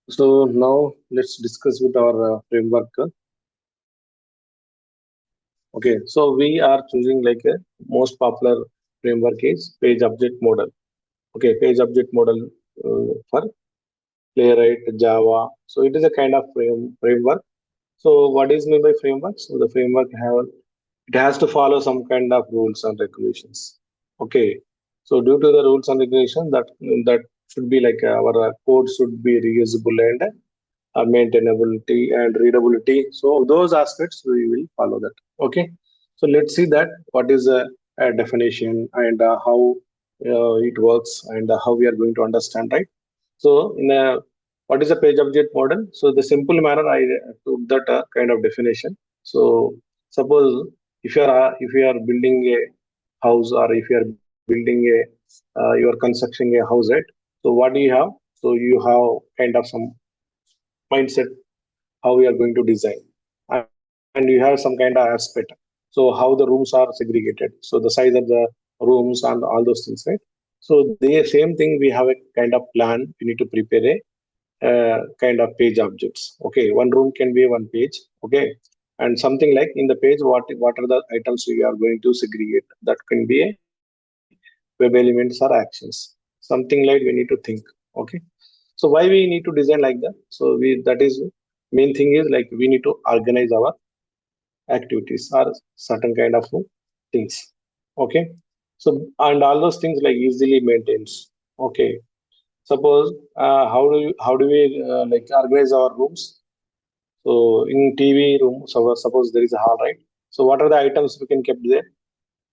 So now let's discuss with our framework. Okay, so we are choosing like a most popular framework is page object model. Okay, page object model for Playwright, Java. So it is a kind of framework. So what is meant by framework? So the framework have it has to follow some kind of rules and regulations. Okay, so due to the rules and regulations that should be like our code should be reusable and maintainability and readability. So those aspects we will follow that. Okay, so let's see that what is a definition and how it works and how we are going to understand, right? So in a what is a page object model? So the simple manner I took that kind of definition. So suppose if you are building a house or if you are building you are constructing a house, right? So what do you have? So you have kind of some mindset how we are going to design, and you have some kind of aspect. So how the rooms are segregated, so the size of the rooms and all those things, right? So the same thing we have a kind of plan. We need to prepare a kind of page objects. Okay, one room can be one page. Okay, and something like in the page, what are the items we are going to segregate? That can be a web elements or actions. Something like we need to think. Okay, so why we need to design like that? So we that is main thing is like we need to organize our activities or certain kind of things. Okay, so and all those things like easily maintains. Okay, suppose how do we like organize our rooms? So in TV room, so suppose there is a hall, right? So what are the items we can keep there?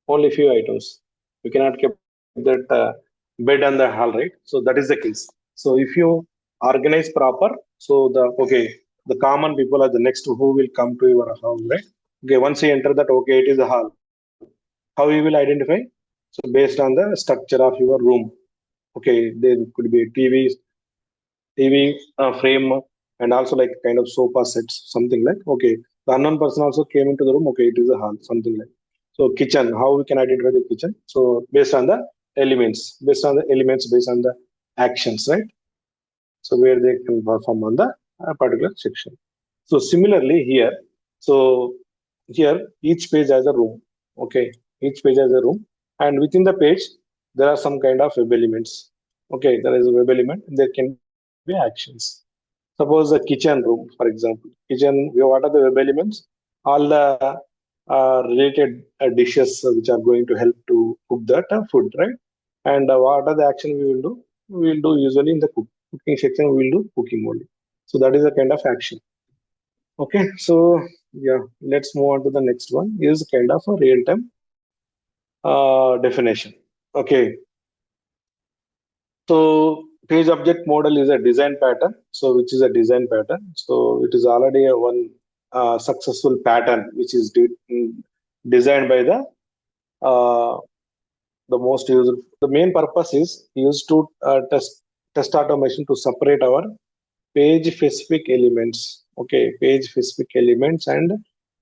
Only few items. We cannot keep that bed on the hall, right? So that is the case. So if you organize proper, so the okay, the common people are the next who will come to your house, right? Okay, once you enter that, okay, it is a hall. How you will identify? So based on the structure of your room. Okay, there could be TV frame and also like kind of sofa sets, something like. Okay, the unknown person also came into the room. Okay, it is a hall, something like. So kitchen, how we can identify the kitchen? So based on the actions, right? So where they can perform on the particular section. So similarly here, so here each page has a room. Okay, each page has a room, and within the page there are some kind of web elements. Okay, there is a web element. There can be actions. Suppose a kitchen room, for example. Kitchen, what are the web elements? All the related dishes which are going to help to cook that food, right? And what are the action we will do? We will do usually in the cooking section. We will do cooking only. So that is a kind of action. Okay, so yeah, let's move on to the next one. Is kind of a real-time definition. Okay, so page object model is a design pattern. So which is a design pattern. So it is already a one successful pattern which is designed by uh, the most used. The main purpose is used to test automation to separate our page specific elements. Okay, page specific elements and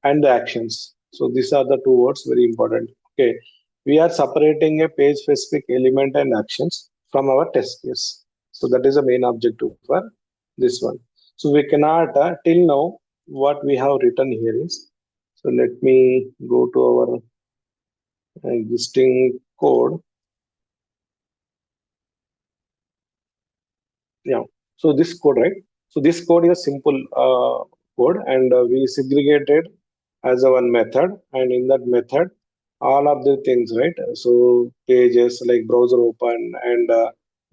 the actions. So these are the two words very important. Okay, we are separating a page specific element and actions from our test case. So that is the main objective for this one. So we cannot till now what we have written here is. So let me go to our existing code. Yeah. So this code, right? So this code is a simple code, and we segregated as a one method, and in that method, all of the things, right? So pages like browser open, and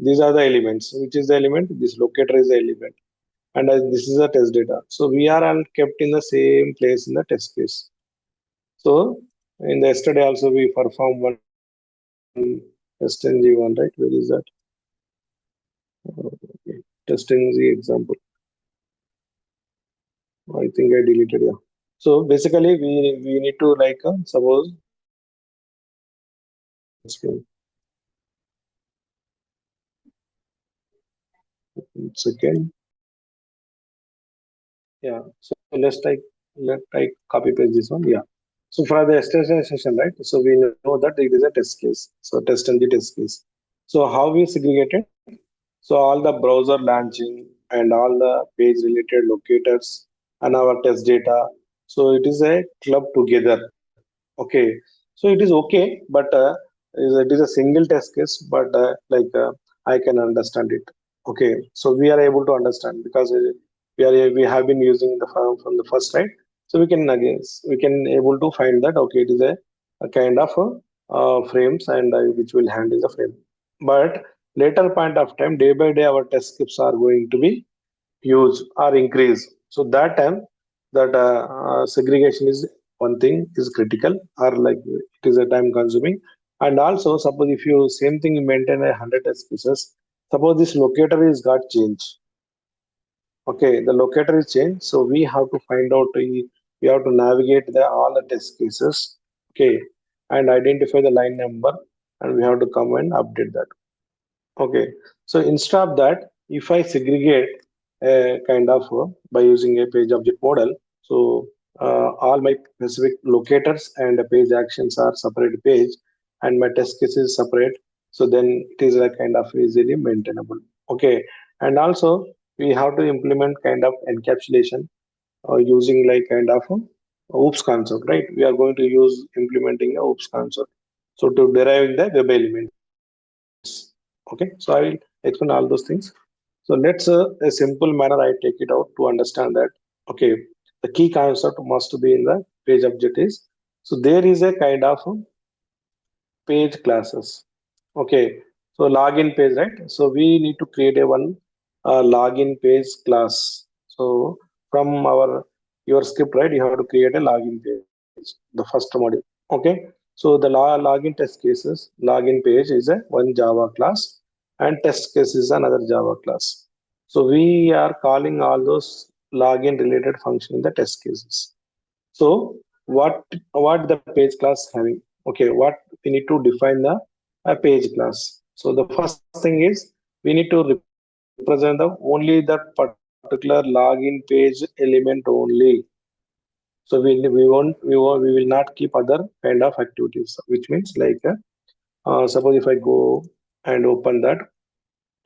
these are the elements. Which is the element? This locator is the element, and this is the test data. So we are all kept in the same place in the test case. So in the yesterday also we performed one test ng one, right? Where is that? Okay. Test ng example. I think I deleted, yeah. So basically, we need to like suppose second, yeah. So let I copy paste this one, yeah. So for the yesterday session, right? So we know that it is a test case. So test and the test case. So how we segregated? So all the browser launching and all the page related locators and our test data. So it is a club together. Okay, so it is okay, but it is a single test case, but I can understand it. Okay, so we are able to understand because we have been using the from the first, right? So we can again we can able to find that okay, it is a kind of frames and which will handle the frame. But later point of time, day by day, our test scripts are going to be huge or increase. So that time, that segregation is one thing is critical or like it is a time consuming. And also, suppose if you same thing you maintain 100 test cases, suppose this locator is got changed. Okay, the locator is changed, so we have to find out. We have to navigate the all the test cases. Okay, and identify the line number, and we have to come and update that. Okay, so instead of that, if I segregate kind of by using a page object model, so all my specific locators and the page actions are separate page, and my test case is separate. So then it is a kind of easily maintainable. Okay, and also we have to implement kind of encapsulation using like kind of oops concept, right? We are going to use implementing a oops concept. So to derive the web elements. Okay, so I will explain all those things. So let's a simple manner I take it out to understand that. Okay, the key concept must be in the page object is so there is a kind of page classes. Okay, so login page, right? So we need to create a one login page class. So from our your script, right? You have to create a login page, the first module. Okay, so the login test cases, login page is a one Java class, and test case is another Java class. So we are calling all those login related function in the test cases. So what the page class having? Okay, what we need to define the a page class. So the first thing is we need to represent the only that particular login page element only. So we will not keep other kind of activities, which means like suppose if I go and open that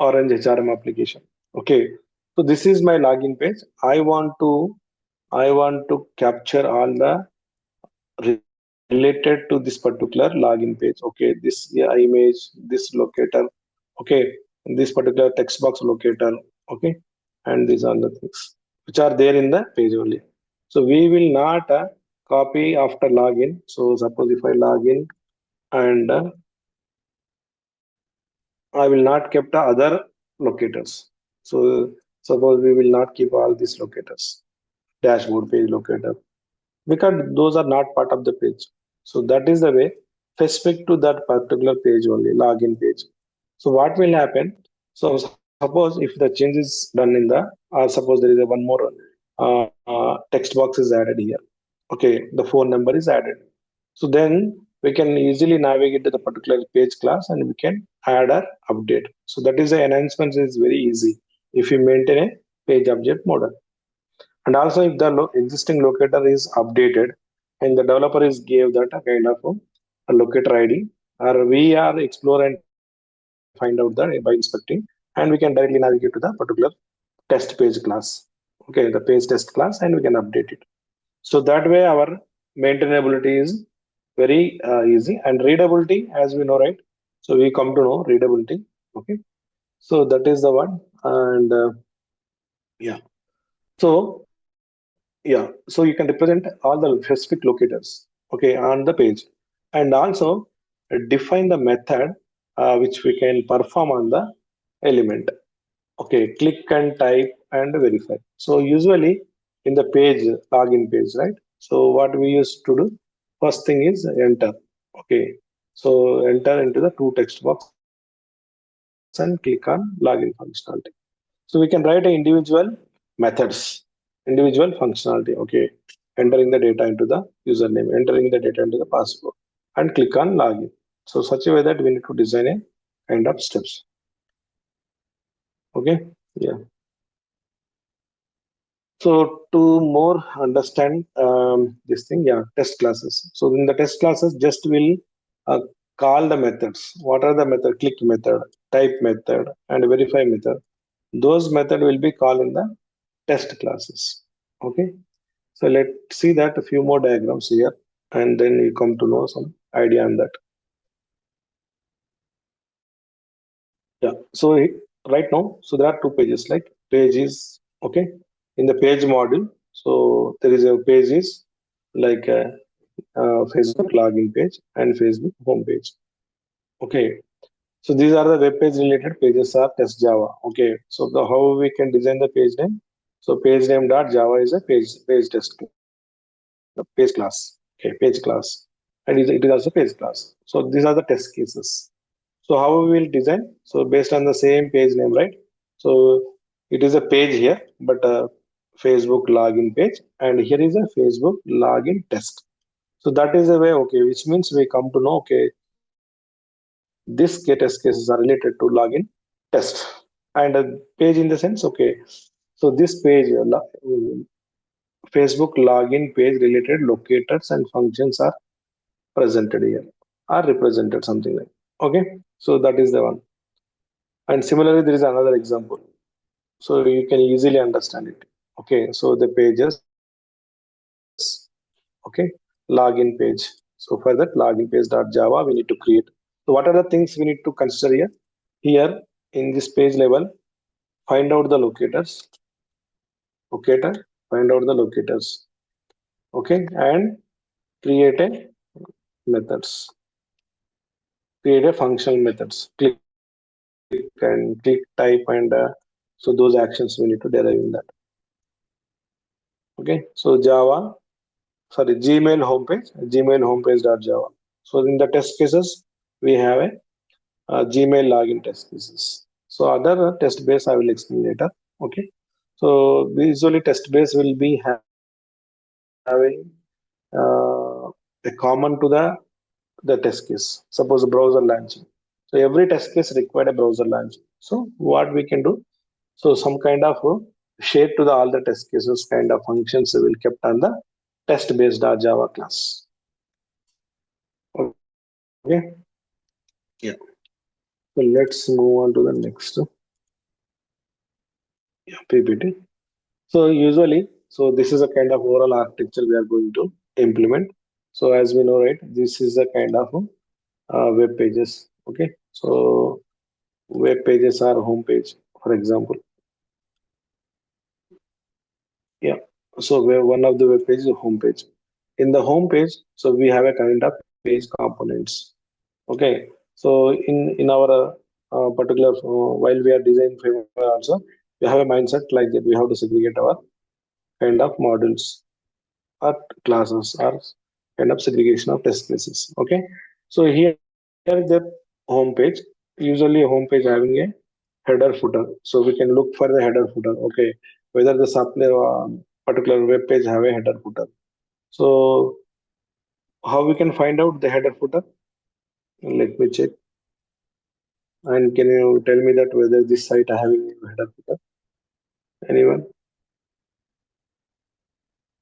Orange HRM application. Okay, so this is my login page. I want to capture all the related to this particular login page. Okay, this yeah, image, this locator, okay, and this particular text box locator, okay, and these are the things which are there in the page only. So we will not copy after login. So suppose if I log in and I will not keep the other locators. So suppose we will not keep all these locators, dashboard page locator, because those are not part of the page. So that is the way specific to that particular page only, login page. So what will happen? So suppose if the change is done in the, suppose there is a one more text box is added here. Okay, the phone number is added. So then we can easily navigate to the particular page class and we can add or update. So that is the enhancement is very easy if you maintain a page object model. And also if the existing locator is updated and the developer is gave that a kind of a locator ID, or we are explore and find out that by inspecting, and we can directly navigate to the particular test page class. Okay, the page test class, and we can update it. So that way our maintainability is very easy, and readability, as we know, right? So we come to know readability. Okay, so that is the one, and yeah. So yeah, so you can represent all the specific locators, okay, on the page, and also define the method which we can perform on the element. Okay, click and type and verify. So usually in the page, login page, right? So what we used to do, first thing is enter. Okay, so enter into the two text box and click on login functionality. So we can write a individual functionality. Okay, entering the data into the username, entering the data into the password, and click on login. So such a way that we need to design a kind of steps. Okay, yeah. So to more understand this thing, yeah, test classes. So in the test classes, just will uh, call the methods. What are the method? Click method, type method, and verify method. Those method will be called in the test classes. Okay. So let's see that a few more diagrams here, and then you come to know some idea on that. Yeah. So right now, so there are two pages, like page is okay. In the page module, so there is a page is like a, Facebook login page and Facebook home page. Okay. So these are the web page related pages are test Java. Okay. So the how we can design the page name. So page name dot Java is a page test page class. Okay, page class, and it is also page class. So these are the test cases. So how we will design? So based on the same page name, right? So it is a page here, but a Facebook login page, and here is a Facebook login test. So that is a way, okay, which means we come to know, okay, this test cases are related to login test, and a page in the sense, okay, so this page, Facebook login page related locators and functions are presented here, are represented something like. Okay, so that is the one. And similarly, there is another example, so you can easily understand it. Okay, so the pages, okay, login page. So for that login page.java, we need to create. So what are the things we need to consider here? Here in this page level, find out the locators, locator, find out the locators, okay, and create a methods, create a functional methods, click and click type, and so those actions we need to derive in that. Okay, so Java, sorry, Gmail homepage.java. So in the test cases, we have a Gmail login test cases. So other test base I will explain later. Okay, so usually test base will be having a common to the test case. Suppose a browser launching. So every test case required a browser launch. So what we can do? So some kind of share to the all the test cases kind of functions will kept on the test based Java class. Okay. Yeah. So let's move on to the next PPT. So usually, so this is a kind of overall architecture we are going to implement. So as we know, right, this is a kind of web pages. Okay. So web pages are home page, for example. Yeah. So where one of the web pages is home page. In the home page, so we have a kind of page components. Okay. So in our particular while we are designing framework also, we have a mindset like that. We have to segregate our kind of modules or classes or kind of segregation of test cases. Okay. So here the home page, usually a home page having a header footer. So we can look for the header footer. Okay. Whether the supply particular web page have a header footer. So how we can find out the header footer? Let me check. And can you tell me that whether this site having header footer? Anyone?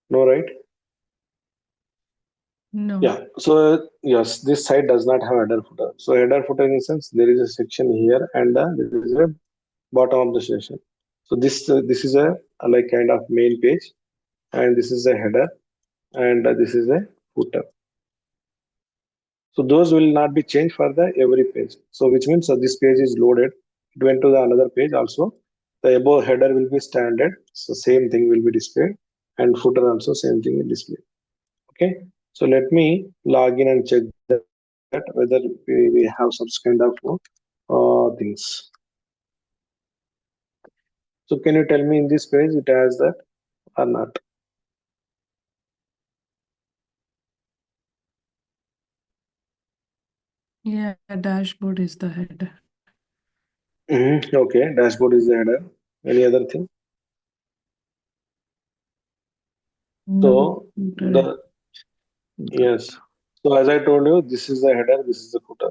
No, right? No. Yeah. So yes, this site does not have header footer. So header footer in the sense there is a section here and there is a bottom of the section. So this is a like kind of main page, and this is a header, and this is a footer. So those will not be changed for the every page. So which means this page is loaded. It went to the another page also. The above header will be standard. So same thing will be displayed, and footer also same thing will display. Okay. So let me log in and check that whether we have some kind of things. So can you tell me in this page it has that or not? Yeah, dashboard is the header. Okay. Dashboard is the header. Any other thing? No, So footer. the yes. So as I told you, this is the header, this is the footer.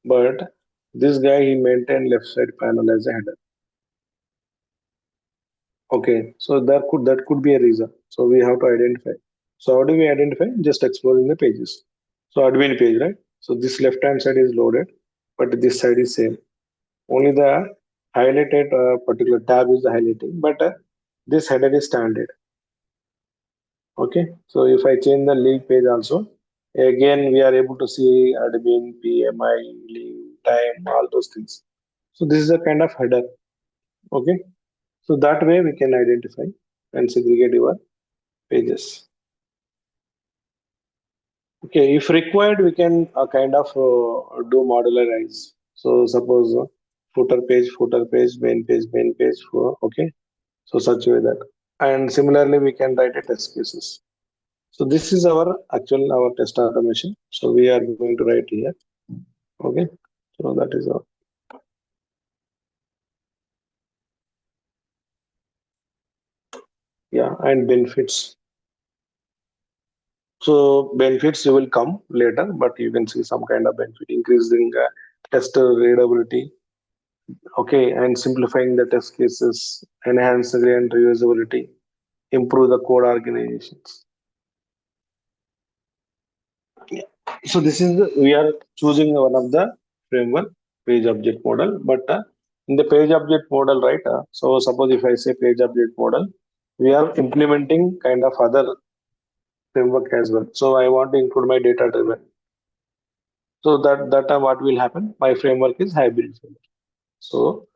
But this guy he maintained left side panel as a header. Okay, so that could be a reason. So we have to identify. So how do we identify? Just exploring the pages. So admin page, right? So this left hand side is loaded, but this side is same. Only the highlighted particular tab is highlighting, but this header is standard. Okay, so if I change the leave page also, again we are able to see admin, PMI, leave, time, all those things. So this is a kind of header. Okay, so that way we can identify and segregate your pages. Okay, if required, we can kind of do modularize. So suppose footer page, main page. Okay, so such way that, and similarly we can write a test cases. So this is our test automation. So we are going to write here. Okay, so that is our, yeah, and benefits. So benefits you will come later, but you can see some kind of benefit increasing test readability. Okay, and simplifying the test cases, enhance the and reusability, improve the code organizations. Yeah. So this is we are choosing one of the framework page object model, but in the page object model, right? So suppose if I say page object model, we are implementing kind of other framework as well. So I want to include my data driven. So that time what will happen? My framework is hybrid framework. So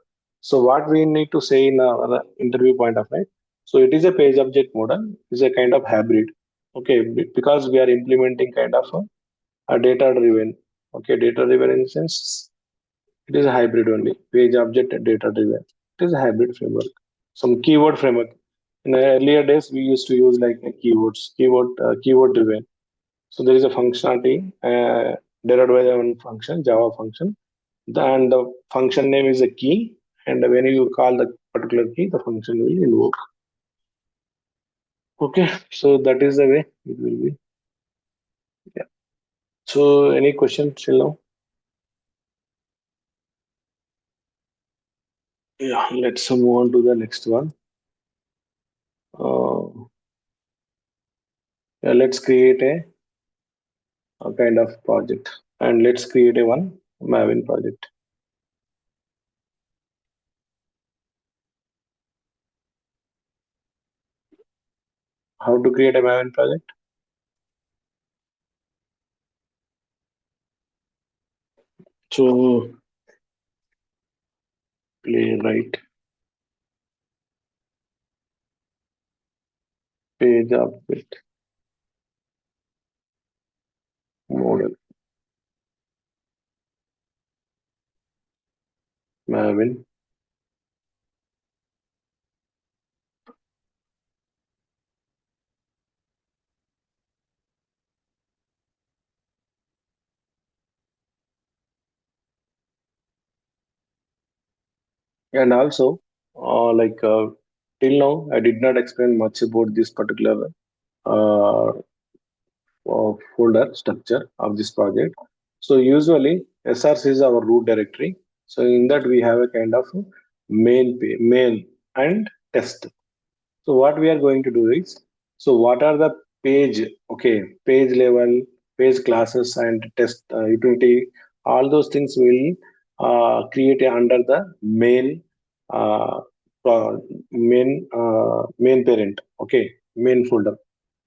so what we need to say in our interview point of right? So it is a page object model, is a kind of hybrid. Okay, because we are implementing kind of a data driven. Okay, data driven in the sense it is a hybrid only. Page object and data driven. It is a hybrid framework. Some keyword framework. In the earlier days, we used to use like keyword driven. So there is a functionality derived by one function, Java function. And the function name is a key. And when you call the particular key, the function will invoke. Okay, so that is the way it will be. Yeah. So any questions till now? Yeah, let's move on to the next one. Yeah, let's create a kind of project and let's create a one Maven project. How to create a Maven project? So Playwright page object model Maven. And also, till now, I did not explain much about this particular uh, folder structure of this project. So usually SRC is our root directory. So in that we have a kind of main and test. So what we are going to do is, so what are the page, okay, page level, page classes and test utility, all those things will create under the uh, main parent, okay, main folder.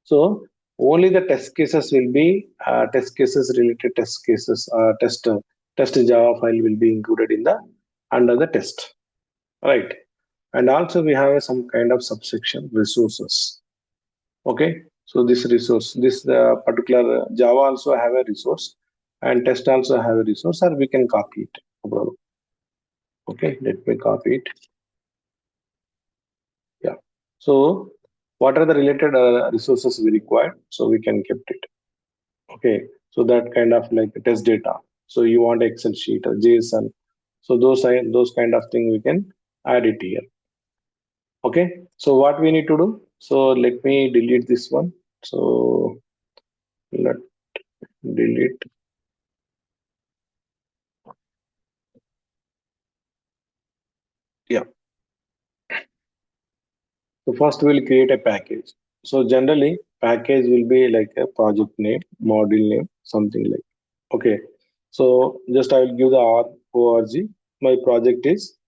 So only the test cases will be test cases related test cases test Java file will be included in the under the test, right? And also we have some kind of subsection resources. Okay, so this resource, this particular Java also have a resource, and test also have a resource, or we can copy it. No problem. Okay, let me copy it. Yeah. So what are the related resources we require? So we can keep it. Okay, so that kind of like test data. So you want Excel sheet or JSON. So those kind of thing we can add it here. Okay, so what we need to do? So let me delete this one. So let delete. Yeah. So first we'll create a package. So generally package will be like a project name, module name, something like. Okay. So just I will give the org. My project is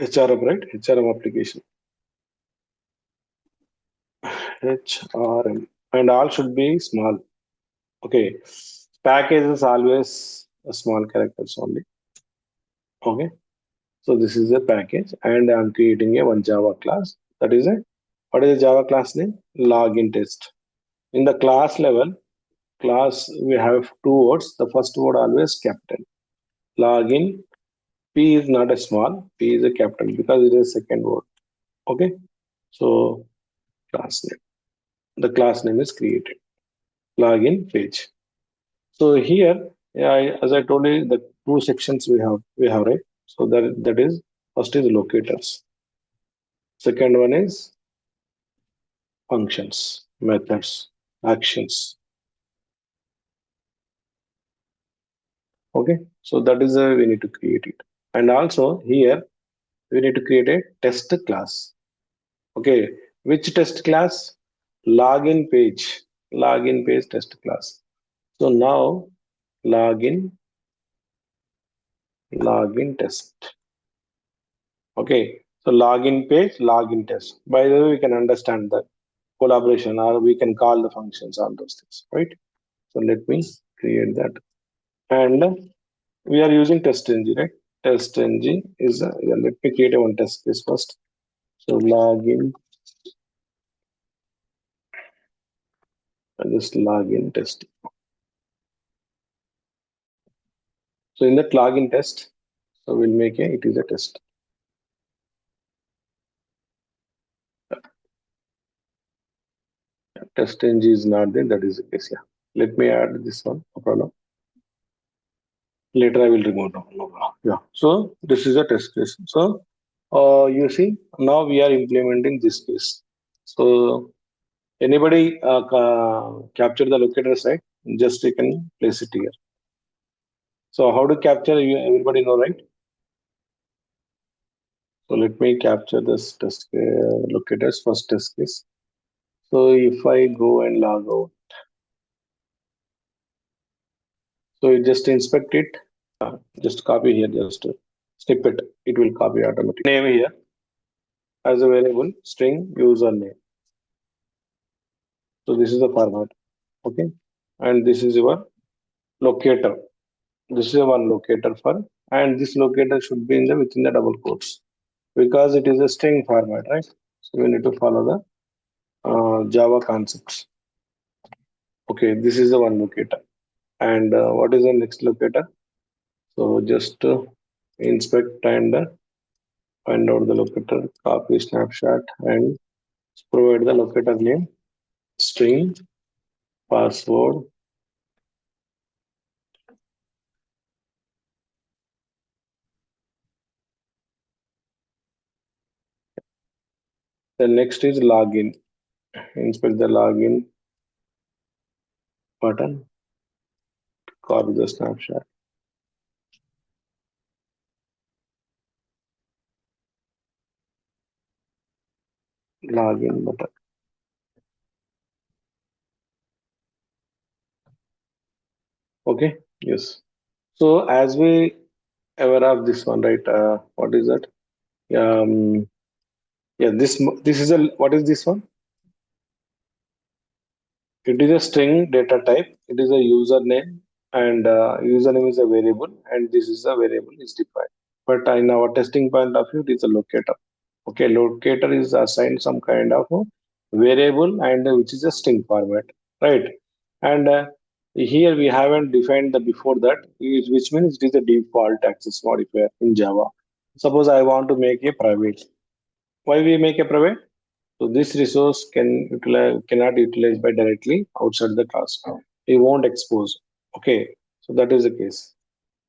HRM, right? HRM application. HRM. And all should be small. Okay. Package is always a small characters only. Okay. So this is a package, and I'm creating a one Java class. That is a what is the Java class name? Login test. In the class level, class we have two words. The first word always capital. Login. P is not a small. P is a capital because it is a second word. Okay. So class name. The class name is created. Login page. So here, yeah, as I told you, the two sections we have right. So that is first is locators. Second one is functions, methods, actions. Okay, so that is we need to create it. And also here we need to create a test class. Okay, which test class? Login page. Login page test class. So now login login test. Okay, so login page, login test. By the way, we can understand that collaboration or we can call the functions on those things, right? So let me create that. And we are using testng, right? Testng is yeah, let me create a one test case first. So login, just login test. So in that login test, so we'll make it is a test. Testng is not there, that is the case. Yeah. Let me add this one, no problem. Later I will remove no, no problem. Yeah. So this is a test case. So you see, now we are implementing this case. So anybody capture the locators, right? Just you can place it here. So how to capture? Everybody know, right? So let me capture this test locators first test case. So if I go and log out, so you just inspect it. Just copy here, just snip it. It will copy automatically. Name here as a variable string username. So this is the format. Okay, and this is your locator. This is one locator for, and this locator should be in the within the double quotes because it is a string format, right? So we need to follow the Java concepts. Okay, this is the one locator. And what is the next locator? So just inspect and find out the locator, copy snapshot, and provide the locator name, string, password. Then next is login. Inspect the login button, copy the snapshot, login button. Okay, yes. So as we aware of this one, right? What is that? Yeah, this is a what is this one? It is a string data type. It is a username, and username is a variable, and this is a variable is defined. But in our testing point of view, it is a locator. Okay, locator is assigned some kind of a variable, and which is a string format, right? And here we haven't defined the before that, which means it is a default access modifier in Java. Suppose I want to make a private. Why we make a private? So this resource cannot utilize by directly outside the class. We won't expose. Okay, so that is the case.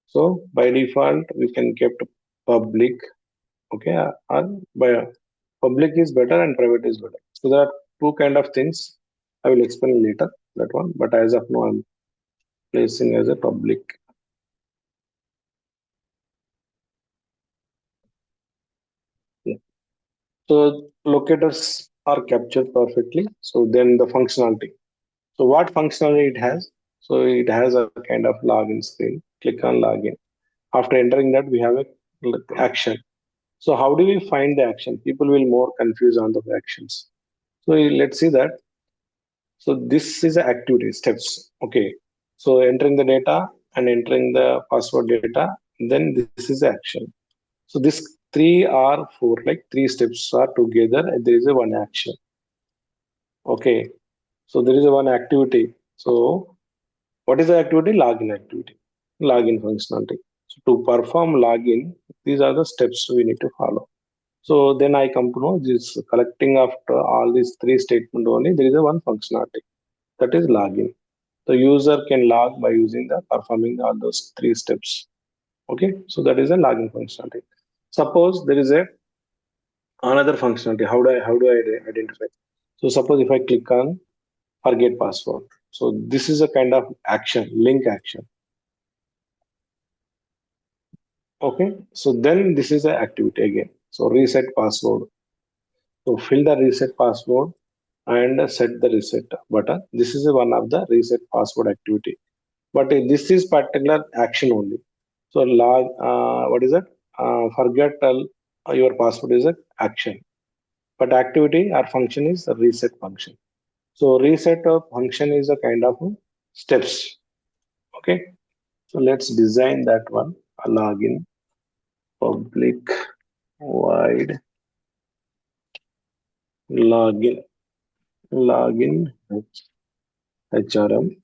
So by default, we can kept public. Okay, and by public is better and private is better. So there are two kind of things. I will explain later that one. But as of now, I'm placing as a public. Yeah. So locators are captured perfectly. So then the functionality. So what functionality it has? So it has a kind of login screen. Click on login. After entering that, we have a action. So how do we find the action? People will more confused on the actions. So let's see that. So this is the activity steps. Okay. So entering the data and entering the password data, then this is the action. So this three or four, like three steps are together, and there is a one action. Okay. So there is a one activity. So what is the activity? Login activity, login functionality. So to perform login, these are the steps we need to follow. So then I come to know this collecting after all these three statements only, there is a one functionality that is login. The user can log by using the performing all those three steps. Okay, so that is a login functionality. Suppose there is a another functionality. How do I identify? So suppose if I click on forget password. So this is a kind of action, link action. Okay, so then this is an activity again. So reset password. So fill the reset password and set the reset button. This is one of the reset password activity. But this is particular action only. So log, what is it? Forget your password is an action. But activity or function is a reset function. So reset function is a kind of steps. Okay. So let's design that one. A login public void login login HRM.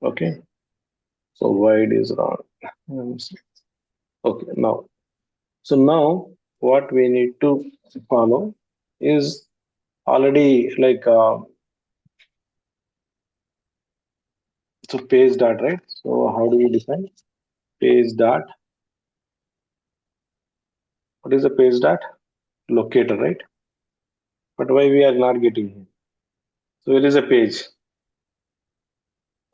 Okay. So void is wrong. Okay. Now what we need to follow is already like so page dot, right? So how do we define page dot? What is the page dot? Locator, right? But why we are not getting here? So it is a page.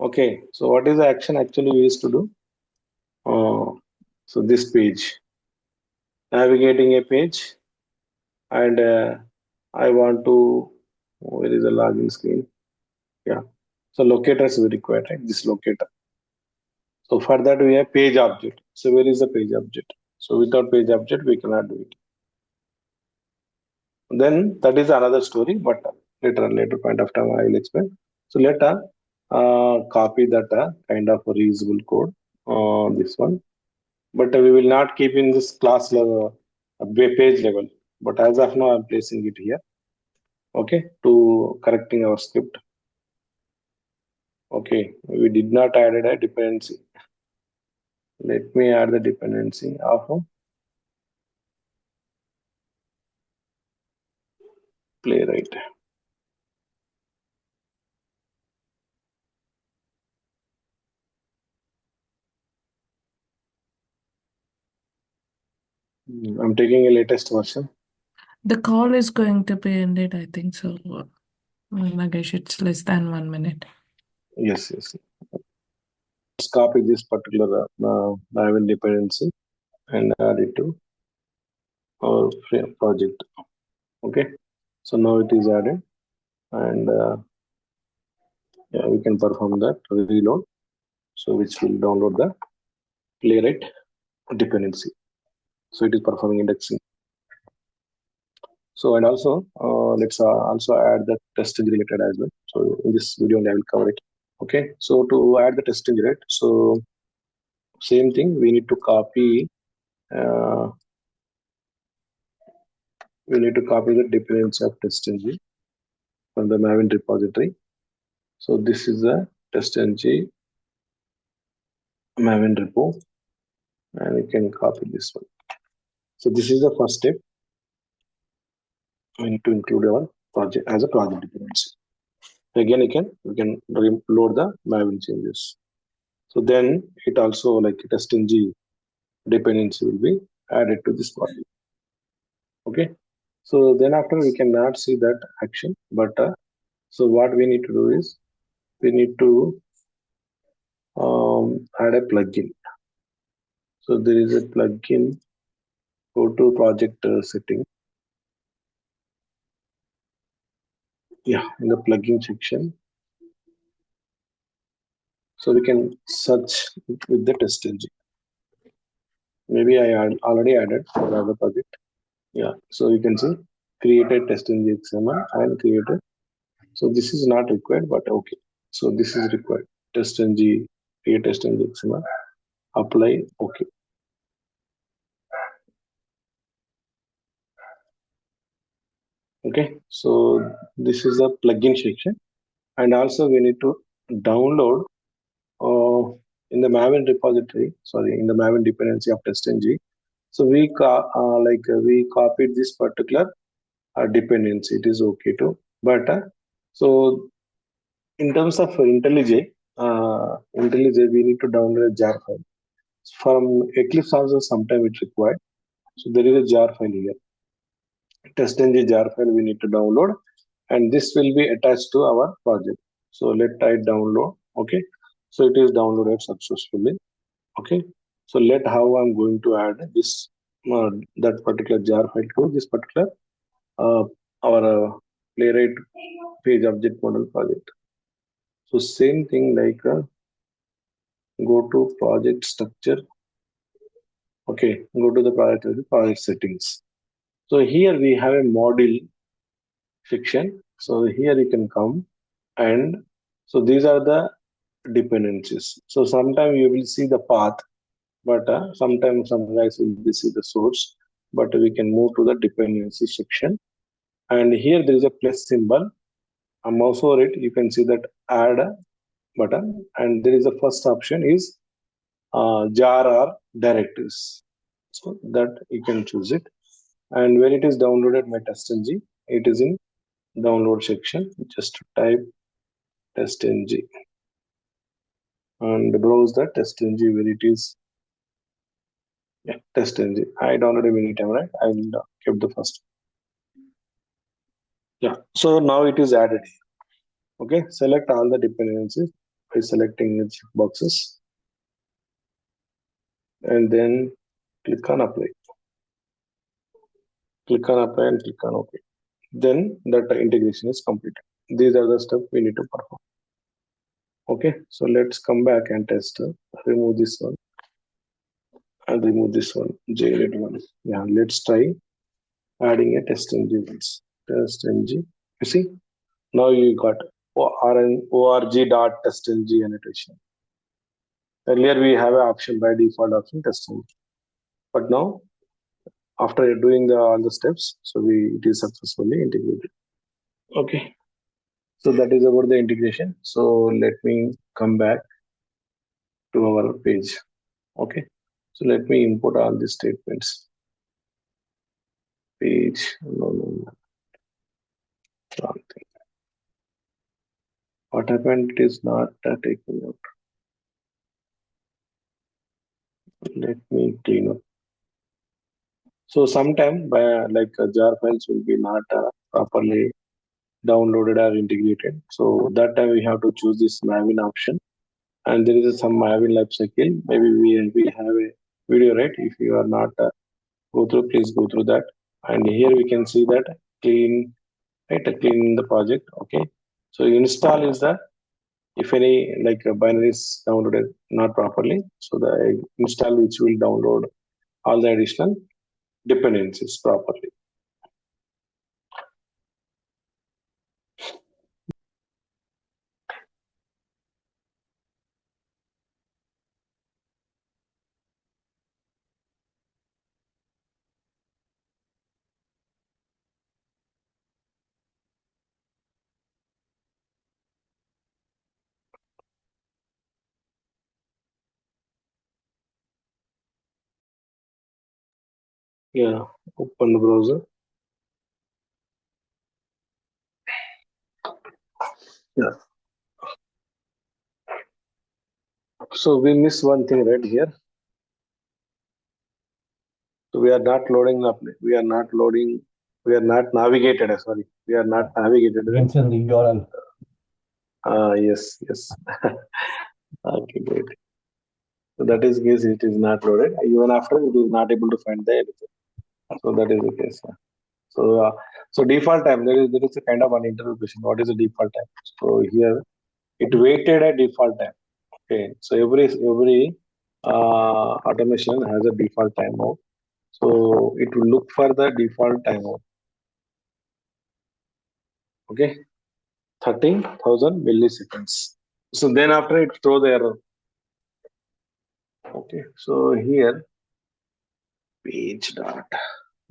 Okay. So what is the action actually we used to do? So this page, navigating a page, and I want to. Where is the login screen? Yeah. So locators is required, right? This locator. So for that we have page object. So where is the page object? So without page object we cannot do it. Then that is another story, but later point of time I will explain. So let us copy that kind of reusable code. This one, but we will not keep in this class level, page level. But as of now, I'm placing it here. Okay, to correcting our script. Okay, we did not add a dependency. Let me add the dependency of Playwright. I'm taking a latest version. The call is going to be ended, I think so. Nagesh, it's less than 1 minute. Yes. Let's copy this particular Maven dependency and add it to our project. Okay, so now it is added, and yeah, we can perform that reload. So which will download the Playwright dependency. So it is performing indexing. So and also let's also add the testing related as well. So in this video I will cover it. Okay. So to add the testing rate, so same thing we need to copy. Uh, we need to copy the dependency of testing from the Maven repository. So this is the testing Maven repo, and we can copy this one. So this is the first step. We need to include our project as a project dependency. Again, we can load the Maven changes. So then it also like testing dependency will be added to this project. Okay. So then after we cannot see that action, but so what we need to do is we need to add a plugin. So there is a plugin. Go to project setting. Yeah, in the plugin section. So we can search with the test engine. maybe already added for other project. Yeah, so you can see created test.ng XML and created. So this is not required, but okay. So this is required. Test.ng, create test.ng XML, apply, okay. Okay, so this is a plugin section, and also we need to download uh, in the Maven repository. Sorry, in the Maven dependency of test.ng. So we copied this particular dependency. It is okay too, but so in terms of IntelliJ, we need to download a jar file from Eclipse. Also, sometime it's required. So there is a jar file here. Test.ng jar file we need to download, and this will be attached to our project. So let I download. Okay, so it is downloaded successfully. Okay, so let how I'm going to add this that particular jar file to this particular uh, our Playwright page object model project. So same thing like go to project structure. Okay, go to the project settings. So here we have a model section. So here you can come, and so these are the dependencies. So sometimes you will see the path, but sometimes some guys will see the source. But we can move to the dependency section, and here there is a plus symbol. A mouse over it, you can see that add button, and there is a first option is jar or directories. So that you can choose it, and where it is downloaded my test.ng, it is in download section. Just type test.ng and browse the test.ng where it is. Yeah, test.ng. I downloaded many time, right? I kept the first. Yeah, so now it is added. Okay, select all the dependencies by selecting the boxes, and then click on apply. Click on apply and click on OK. Then that integration is completed. These are the steps we need to perform. Okay, so let's come back and test. Remove this one and remove this one. JLED one. Yeah, let's try adding a test.ng. Test.ng. You see, now you got org.test.ng annotation. Earlier we have an option by default option test.ng, but now after doing all the steps, so it is successfully integrated. Okay, so that is about the integration. So let me come back to our page. Okay, so let me import all these statements. Page, no, wrong thing. What happened? It is not taken out. Let me clean up. So sometime by jar files will be not properly downloaded or integrated. So that time we have to choose this Maven option, and there is some Maven life cycle. Maybe we have a video, right? If you are not go through, please go through that. And here we can see that clean, right? Clean the project. Okay, so install is the if any binary is downloaded not properly, so the install which will download all the additional dependencies properly. Yeah, open the browser. Yeah. So we miss one thing right here. So we are not loading up. We are not loading. We are not navigated. Sorry, we are not navigated. Mention the URL. Yes. Okay, great. So that is case it is not loaded. Even after it is not able to find the editor. So that is the case. So default time, there is a kind of an interview question. What is the default time? So here it waited a default time. Okay. So every automation has a default timeout. So it will look for the default timeout. Okay, 13,000 milliseconds. So then after it throw the error. Okay, so here page dot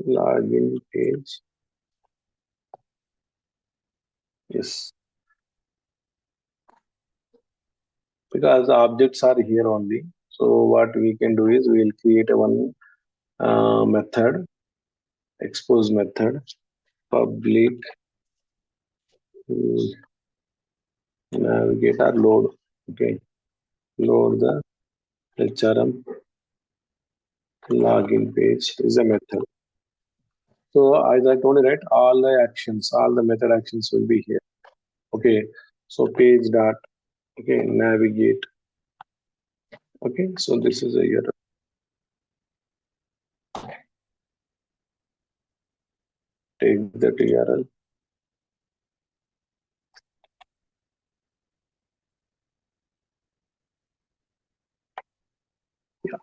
login page. Yes, because the objects are here only. So what we can do is we will create a one method, expose method, public navigator load. Okay, load the HRM login page is a method. So as I told you, right, all the actions, all the method actions will be here. Okay, so page dot. Okay, navigate. Okay, so this is a URL. Take that URL. Yeah.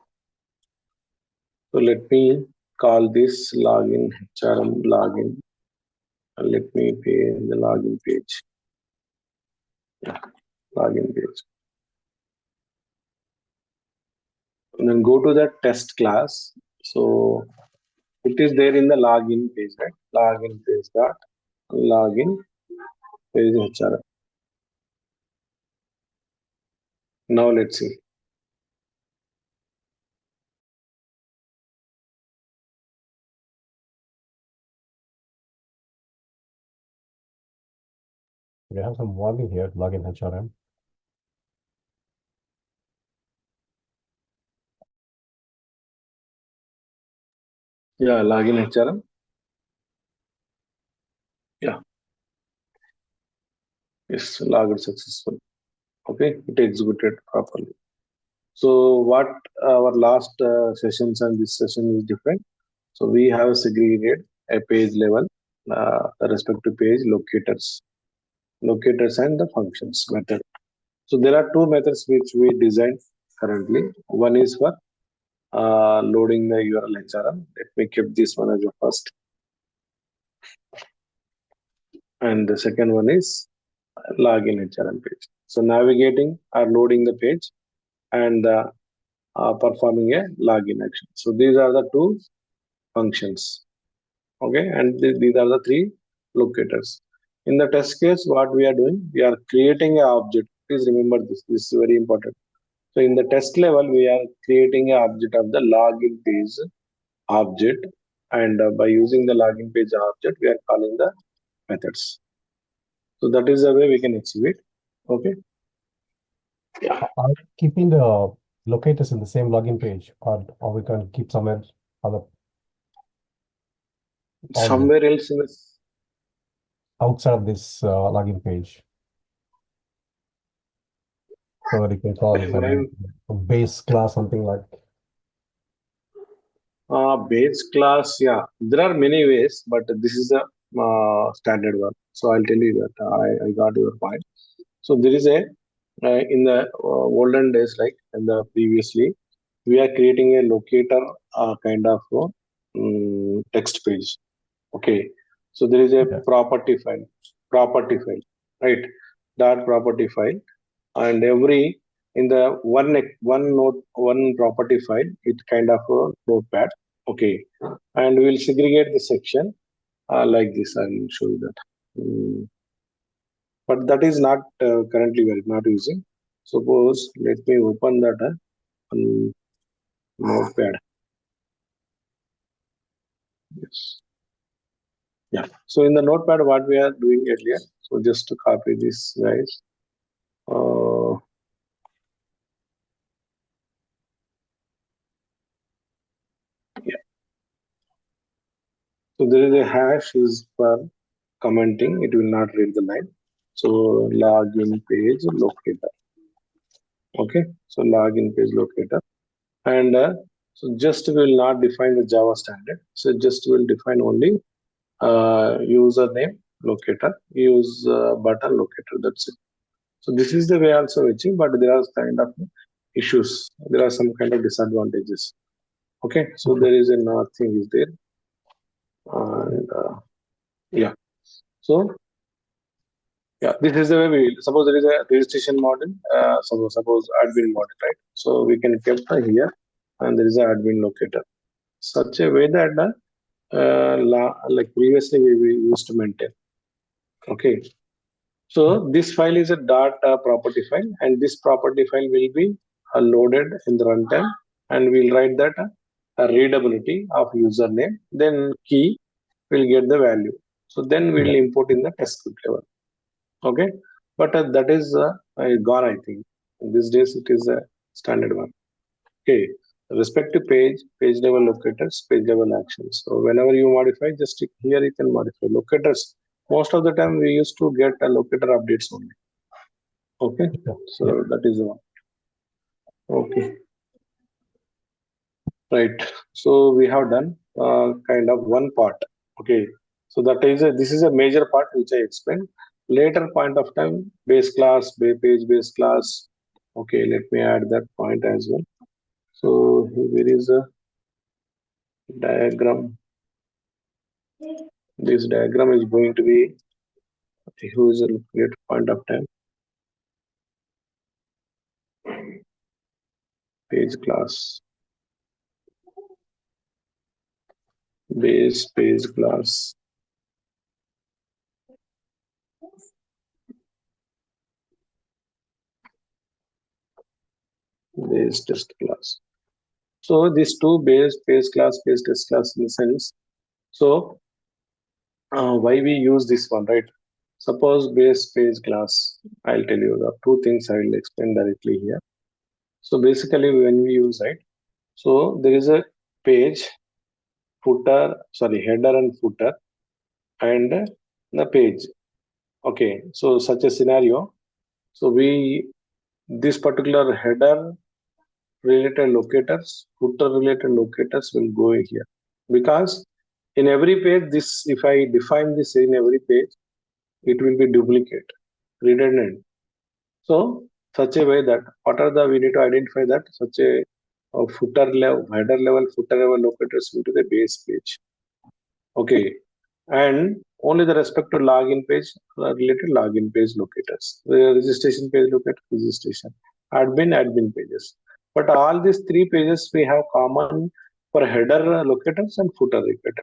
So let me call this login HRM login. Let me pay the login page. Yeah, login page. And then go to the test class. So it is there in the login page, right? Login page dot login page HRM. Now let's see. We have some warning here, login HRM. Yeah, login HRM. Yeah. Yes, logged successful. Okay, it executed properly. So what our last sessions and this session is different. So we have segregated a page level, the respective page locators and the functions method. So there are two methods which we designed currently. One is for loading the URL HRM. Let me keep this one as the first. And the second one is login HRM page. So navigating or loading the page and performing a login action. So these are the two functions. Okay, and these are the three locators. In the test case, what we are doing, we are creating an object. Please remember this. This is very important. So in the test level, we are creating an object of the login page object, and by using the login page object, we are calling the methods. So that is the way we can achieve it. Okay. Are keeping the locators in the same login page, or we can keep somewhere other Somewhere else in the outside of this login page, so that you can call a base class, something like. base class, yeah. There are many ways, but this is the standard one. So I'll tell you that I got your point. So there is a in the olden days, like in the previously, we are creating a locator kind of text page. Okay, so there is a property file, right? That property file, and every in the one property file, it kind of a notepad. Okay, and we'll segregate the section like this. I'll show you that. But that is not currently we are not using. Suppose let me open that notepad. Yes. Yeah. So in the notepad, what we are doing earlier. So just to copy this, guys. Yeah. So there is a hash is for commenting. It will not read the line. So login page locator. Okay. So login page locator. And so just will not define the Java standard. So just will define only username locator, use button locator. That's it. So this is the way also achieve, but there are kind of issues. There are some kind of disadvantages. Okay, so there is a nothing is there, and yeah. So yeah, this is the way we suppose there is a registration model. Suppose admin model, right? So we can keep here, and there is an admin locator. Such a way that like previously we used to maintain. Okay, so this file is a property file, and this property file will be loaded in the runtime, and we'll write that readability of username. Then key will get the value. So then we'll import in the test script level. Okay, but that is gone. I think these days it is a standard one. Okay, respective page level locators, page level actions. So whenever you modify, just here you can modify locators. Most of the time we used to get a locator updates only. Okay, so that is the one. Okay, right. So we have done kind of one part. Okay, so that is this is a major part which I explained. Later point of time, base class, page base class. Okay, let me add that point as well. So here is a diagram. This diagram is going to be a huge later point of time. Page class, base page class. Base test class. So these two base class, base test class in the sense. So why we use this one, right? Suppose base page class. I'll tell you the two things I will explain directly here. So basically, when we use right, so there is a page, header and footer, and the page. Okay, so such a scenario. So this particular header related locators, footer related locators will go here because in every page, this if I define this in every page, it will be duplicate, redundant. So such a way that what are the we need to identify that such a footer level, header level, footer level locators into the base page. Okay, and only the respect to login page related login page locators, the registration page locator, registration, admin pages. But all these three pages we have common for header locators and footer locator.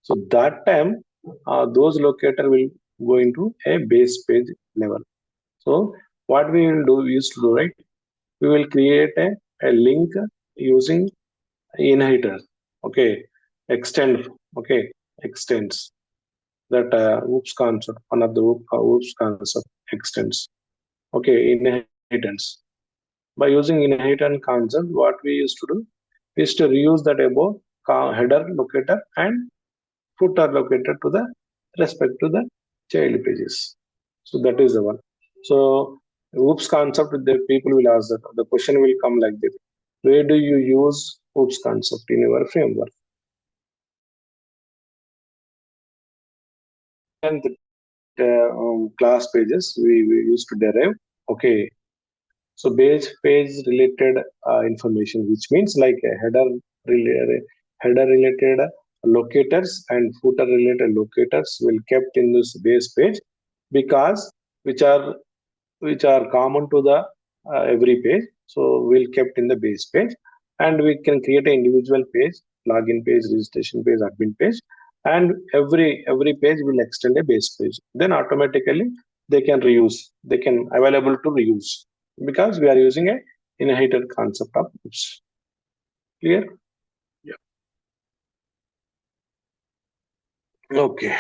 So that time those locator will go into a base page level. So what we will do used to do, right? We will create a link using inheritor. Okay, extend. Okay, extends that oops concept. One of the oops concept extends. Okay, inheritance. By using inheritance concept, what we used to do is to reuse that above header locator and footer locator to the respect to the child pages. So that is the one. So oops concept, the people will ask that the question will come like this: where do you use oops concept in your framework? And the class pages we used to derive. Okay, so page related information, which means like a header related locators and footer related locators will kept in this base page because which are common to the every page. So we'll kept in the base page, and we can create an individual page, login page, registration page, admin page, and every page will extend a base page. Then automatically they can reuse, they can available to reuse because we are using a inherited concept of oops. Clear? Yeah. Okay.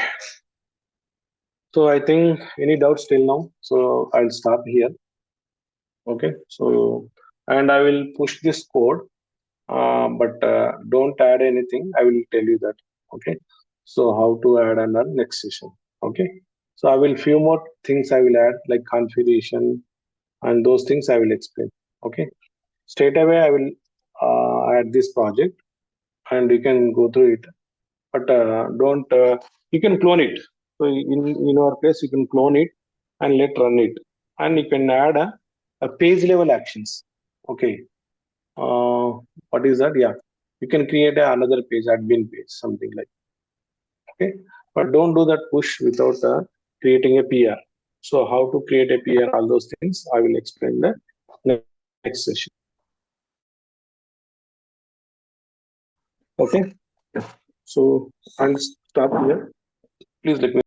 So I think any doubts till now? So I'll stop here. Okay. So and I will push this code, but don't add anything. I will tell you that. Okay. So how to add on our next session. Okay. So I will few more things I will add like configuration and those things I will explain. Okay. Straight away I will add this project and you can go through it. But don't you can clone it. So in our place you can clone it and let run it, and you can add a page level actions. Okay, what is that? Yeah, you can create another page, admin page, something like. Okay, but don't do that push without creating a PR. So how to create a PR, all those things I will explain the next session. Okay, so I'll stop here. Please let me